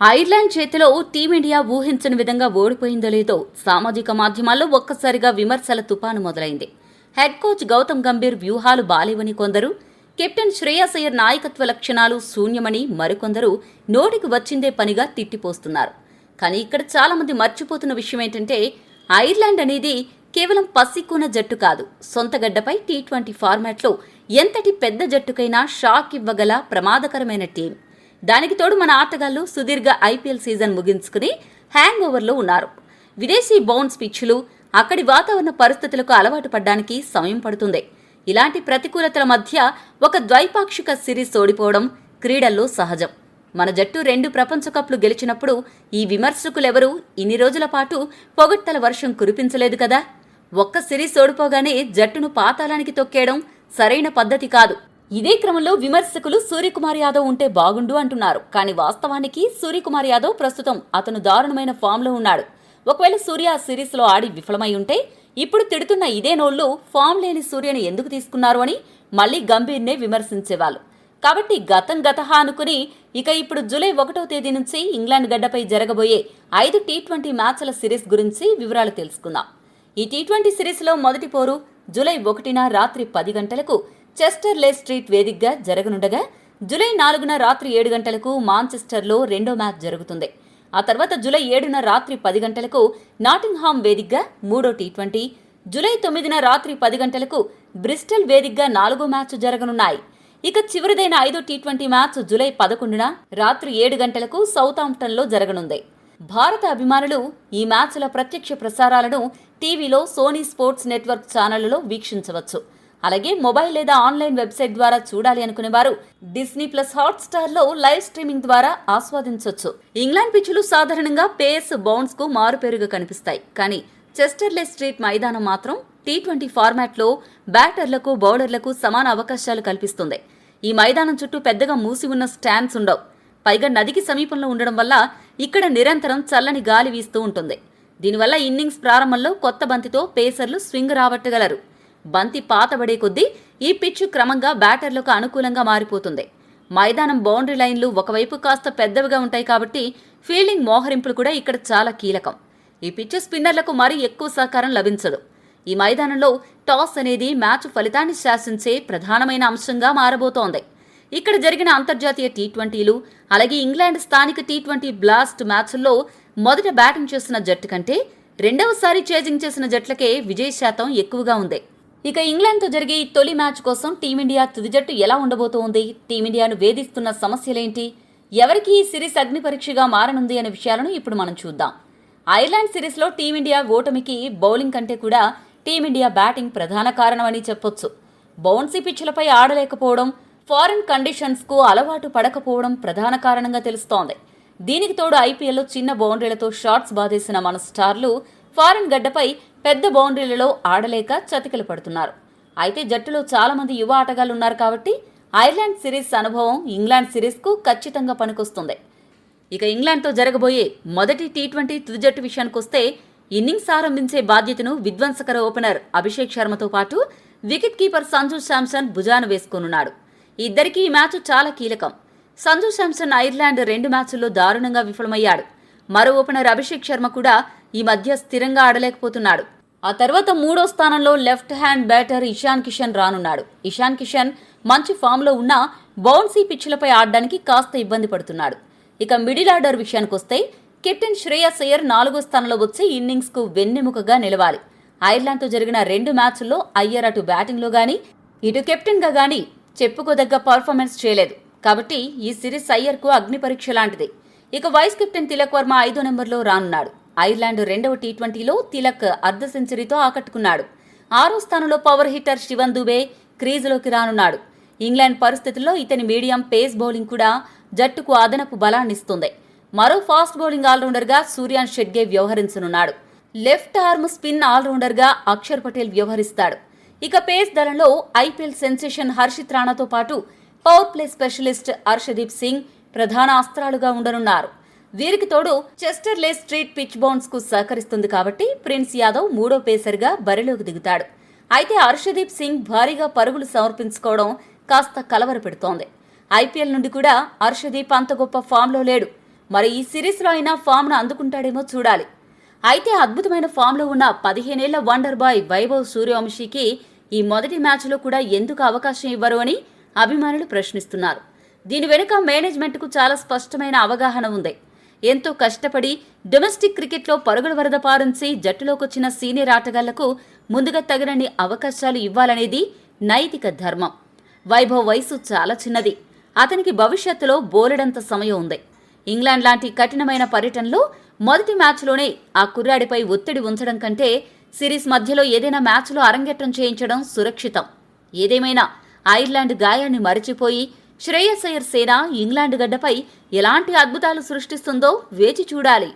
Ireland చేతిలో team India ఊహించని విధంగా ఓడిపోయిందో లేదో సామాజిక మాధ్యమాల్లో ఒక్కసారిగా విమర్శల తుపాను మొదలైంది. హెడ్ కోచ్ గౌతమ్ గంభీర్ వ్యూహాలు బాలేవని కొందరు, కెప్టెన్ శ్రేయస్ అయ్యర్ నాయకత్వ లక్షణాలు శూన్యమని మరికొందరు నోటికి వచ్చిందే పనిగా తిట్టిపోస్తున్నారు. కానీ ఇక్కడ చాలా మంది మర్చిపోతున్న విషయం ఏంటంటే, ఐర్లాండ్ అనేది కేవలం పసికూన జట్టు కాదు, సొంత గడ్డపై టీ20 ఫార్మాట్లో ఎంతటి పెద్ద జట్టుకైనా షాక్ ఇవ్వగల ప్రమాదకరమైన టీం. దానికి తోడు మన ఆటగాళ్లు సుదీర్ఘ ఐపీఎల్ సీజన్ ముగించుకుని హ్యాంగ్ ఓవర్లో ఉన్నారు. విదేశీ బౌన్స్ పిచ్చులు, అక్కడి వాతావరణ పరిస్థితులకు అలవాటు పడ్డానికి సమయం పడుతుంది. ఇలాంటి ప్రతికూలతల మధ్య ఒక ద్వైపాక్షిక సిరీస్ ఓడిపోవడం క్రీడల్లో సహజం. మన జట్టు 2 ప్రపంచ కప్లు గెలిచినప్పుడు ఈ విమర్శకులెవరూ ఇన్ని రోజుల పాటు పొగడ్తల వర్షం కురిపించలేదు కదా. ఒక్క సిరీస్ ఓడిపోగానే జట్టును పాతాళానికి తొక్కేయడం సరైన పద్ధతి కాదు. ఇదే క్రమంలో విమర్శకులు సూర్యకుమార్ యాదవ్ ఉంటే బాగుండు అంటున్నారు. కానీ వాస్తవానికి సూర్యకుమార్ యాదవ్ ప్రస్తుతం అతను దారుణమైన ఫామ్లో ఉన్నాడు. ఒకవేళ సూర్య సిరీస్లో ఆడి విఫలమై ఉంటే ఇప్పుడు తిడుతున్న ఇదే నోళ్లు ఫామ్ లేని సూర్యను ఎందుకు తీసుకున్నారు అని మళ్లీ గంభీర్నే విమర్శించేవాళ్ళు. కాబట్టి గతం గతహా అనుకుని ఇక ఇప్పుడు జూలై 1వ తేదీ నుంచి ఇంగ్లాండ్ గడ్డపై జరగబోయే 5 టీ20 మ్యాచ్ల సిరీస్ గురించి వివరాలు తెలుసుకుందాం. ఈ టీ20 సిరీస్లో మొదటి పోరు జూలై 1న రాత్రి 10 గంటలకు చెస్టర్ లే స్ట్రీట్ వేదికగా జరగనుండగా, జూలై 4న రాత్రి 7 గంటలకు మాంచెస్టర్లో రెండో మ్యాచ్ జరుగుతుంది. ఆ తర్వాత జూలై 7న రాత్రి 10 గంటలకు నాటింగ్హామ్ వేదికగా మూడో టీ20, జూలై 9న రాత్రి 10 గంటలకు బ్రిస్టల్ వేదికగా 4గో మ్యాచ్ జరగనున్నాయి. ఇక చివరిదైన 5వ టీ20 మ్యాచ్ జూలై 11న రాత్రి 7 గంటలకు సౌతాంప్టన్లో జరగనుంది. భారత అభిమానులు ఈ మ్యాచ్ల ప్రత్యక్ష ప్రసారాలను టీవీలో సోనీ స్పోర్ట్స్ నెట్వర్క్ ఛానళ్లలో వీక్షించవచ్చు. అలాగే మొబైల్ లేదా ఆన్లైన్ వెబ్సైట్ ద్వారా చూడాలి అనుకునేవారు డిస్నీ ప్లస్ హాట్స్టార్లో లైవ్ స్ట్రీమింగ్ ద్వారా ఆస్వాదించవచ్చు. ఇంగ్లాండ్ పిచ్చులు సాధారణంగా పేస్, బౌన్స్ కు మారుపేరుగా కనిపిస్తాయి. కానీ చెస్టర్లే స్ట్రీట్ మైదానం మాత్రం టీ20 ఫార్మాట్లో బ్యాటర్లకు, బౌలర్లకు సమాన అవకాశాలు కల్పిస్తుంది. ఈ మైదానం చుట్టూ పెద్దగా మూసి ఉన్న స్టాండ్స్ ఉండవు. పైగా నదికి సమీపంలో ఉండడం వల్ల ఇక్కడ నిరంతరం చల్లని గాలి వీస్తూ ఉంటుంది. దీనివల్ల ఇన్నింగ్స్ ప్రారంభంలో కొత్త బంతితో పేసర్లు స్వింగ్ రాబట్టగలరు. బంతి పాతబడే కొద్దీ ఈ పిచ్ క్రమంగా బ్యాటర్లకు అనుకూలంగా మారిపోతుంది. మైదానం బౌండరీ లైన్లు ఒకవైపు కాస్త పెద్దవిగా ఉంటాయి కాబట్టి ఫీల్డింగ్ మోహరింపులు కూడా ఇక్కడ చాలా కీలకం. ఈ పిచ్ స్పిన్నర్లకు మరీ ఎక్కువ సహకారం లభించదు. ఈ మైదానంలో టాస్ అనేది మ్యాచ్ ఫలితాన్ని శాసించే ప్రధానమైన అంశంగా మారబోతోంది. ఇక్కడ జరిగిన అంతర్జాతీయ టీ20లు, అలాగే ఇంగ్లాండ్ స్థానిక టీ20 బ్లాస్ట్ మ్యాచ్ల్లో మొదట బ్యాటింగ్ చేసిన జట్టు కంటే రెండవసారి చేజింగ్ చేసిన జట్లకే విజయ శాతం ఎక్కువగా ఉంది. ఇక ఇంగ్లాండ్తో జరిగే ఈ తొలి మ్యాచ్ కోసం టీమిండియా తుది జట్టు ఎలా ఉండబోతోంది, టీమిండియాను వేధిస్తున్న సమస్యలేంటి, ఎవరికి ఈ సిరీస్ అగ్ని పరీక్షగా మారనుంది అనే విషయాలను ఇప్పుడు మనం చూద్దాం. ఐర్లాండ్ సిరీస్లో టీమిండియా ఓటమికి బౌలింగ్ కంటే కూడా టీమిండియా బ్యాటింగ్ ప్రధాన కారణమని చెప్పొచ్చు. బౌన్సీ పిచ్లపై ఆడలేకపోవడం, ఫారిన్ కండిషన్స్కు అలవాటు పడకపోవడం ప్రధాన కారణంగా తెలుస్తోంది. దీనికి తోడు ఐపీఎల్లో చిన్న బౌండరీలతో షాట్స్ బాధేసిన మన స్టార్లు ఫారిన్ గడ్డపై పెద్ద బౌండరీలలో ఆడలేక చతికిలు పడుతున్నారు. అయితే జట్టులో చాలా మంది యువ ఆటగాళ్లు ఉన్నారు కాబట్టి ఐర్లాండ్ సిరీస్ అనుభవం ఇంగ్లాండ్ సిరీస్కు ఖచ్చితంగా పనికొస్తుంది. ఇక ఇంగ్లాండ్తో జరగబోయే మొదటి టీ20 తుది జట్టు విషయానికొస్తే, ఇన్నింగ్స్ ఆరంభించే బాధ్యతను విధ్వంసకర ఓపెనర్ అభిషేక్ శర్మతో పాటు వికెట్ కీపర్ సంజు శాంసన్ భుజాన వేసుకున్నాడు. ఇద్దరికీ ఈ మ్యాచ్ చాలా కీలకం. సంజు శాంసన్ ఐర్లాండ్ 2 మ్యాచ్ల్లో దారుణంగా విఫలమయ్యాడు. మరో ఓపెనర్ అభిషేక్ శర్మ కూడా ఈ మధ్య స్థిరంగా ఆడలేకపోతున్నాడు. ఆ తర్వాత 3వ స్థానంలో left hand batter Ishan Kishan రానున్నాడు. ఇషాన్ కిషన్ మంచి ఫామ్లో ఉన్నా బౌన్సీ పిచ్లపై ఆడడానికి కాస్త ఇబ్బంది పడుతున్నాడు. ఇక మిడిల్ ఆర్డర్ విషయానికొస్తే, కెప్టెన్ శ్రేయస్ అయ్యర్ 4వ స్థానంలో వచ్చి ఇన్నింగ్స్కు వెన్నెముకగా నిలవాలి. ఐర్లాండ్తో జరిగిన 2 మ్యాచ్ల్లో అయ్యర్ అటు బ్యాటింగ్లో గానీ ఇటు కెప్టెన్గా గానీ చెప్పుకోదగ్గ పర్ఫార్మెన్స్ చేయలేదు. కాబట్టి ఈ సిరీస్ అయ్యర్కు అగ్ని పరీక్ష లాంటిది. ఇక వైస్ కెప్టెన్ తిలక్ వర్మ 5వ నెంబర్లో రానున్నాడు. ఐర్లాండ్ 2వ టీ20లో తిలక్ అర్ధ సెంచరీతో ఆకట్టుకున్నాడు. 6వ స్థానంలో పవర్ హిట్టర్ శివన్ దుబే క్రీజులోకి రానున్నాడు. ఇంగ్లాండ్ పరిస్థితుల్లో ఇతని మీడియం పేస్ బౌలింగ్ కూడా జట్టుకు అదనపు బలాన్నిస్తుంది. మరో ఫాస్ట్ బౌలింగ్ ఆల్రౌండర్గా సూర్యాన్ షెడ్గే వ్యవహరించనున్నాడు. లెఫ్ట్ ఆర్మ్ స్పిన్ ఆల్రౌండర్గా అక్షర్ పటేల్ వ్యవహరిస్తాడు. ఇక పేస్ దళంలో ఐపీఎల్ సెన్సేషన్ హర్షిత్ రాణాతో పాటు power play specialist Harshdeep Singh ప్రధాన అస్త్రాలుగా ఉండనున్నారు. వీరికి తోడు చెస్టర్లే స్ట్రీట్ పిచ్ బౌన్స్ కు సహకరిస్తుంది కాబట్టి ప్రిన్స్ యాదవ్ 3వ పేసర్గా బరిలోకి దిగుతాడు. అయితే హర్షదీప్ సింగ్ భారీగా పరుగులు సమర్పించుకోవడం కాస్త కలవర పెడుతోంది. ఐపీఎల్ నుండి కూడా హర్షదీప్ అంత గొప్ప ఫామ్లో లేడు. మరి ఈ సిరీస్లో అయినా ఫామ్ను అందుకుంటాడేమో చూడాలి. అయితే అద్భుతమైన ఫామ్లో ఉన్న 15 ఏళ్ల వండర్ బాయ్ వైభవ్ సూర్యవంశీకి ఈ మొదటి మ్యాచ్లో కూడా ఎందుకు అవకాశం ఇవ్వరు అని అభిమానులు ప్రశ్నిస్తున్నారు. దీని వెనుక మేనేజ్మెంట్కు చాలా స్పష్టమైన అవగాహన ఉంది. ఎంతో కష్టపడి డొమెస్టిక్ క్రికెట్లో పరుగుల వరద పారించి జట్టులోకొచ్చిన సీనియర్ ఆటగాళ్లకు ముందుగా తగినన్ని అవకాశాలు ఇవ్వాలనేది నైతిక ధర్మం. వైభవ్ వయసు చాలా చిన్నది. అతనికి భవిష్యత్తులో బోలెడంత సమయం ఉంది. ఇంగ్లాండ్ లాంటి కఠినమైన పర్యటనలో మొదటి మ్యాచ్లోనే ఆ కుర్రాడిపై ఒత్తిడి ఉంచడం కంటే సిరీస్ మధ్యలో ఏదైనా మ్యాచ్లో అరంగేట్రం చేయించడం సురక్షితం. ఏదేమైనా ఐర్లాండ్ గాయాన్ని మరిచిపోయి శ్రేయస్ అయ్యర్ సేన ఇంగ్లాండ్ గడ్డపై ఎలాంటి అద్భుతాలు సృష్టిస్తుందో వేచి చూడాలి.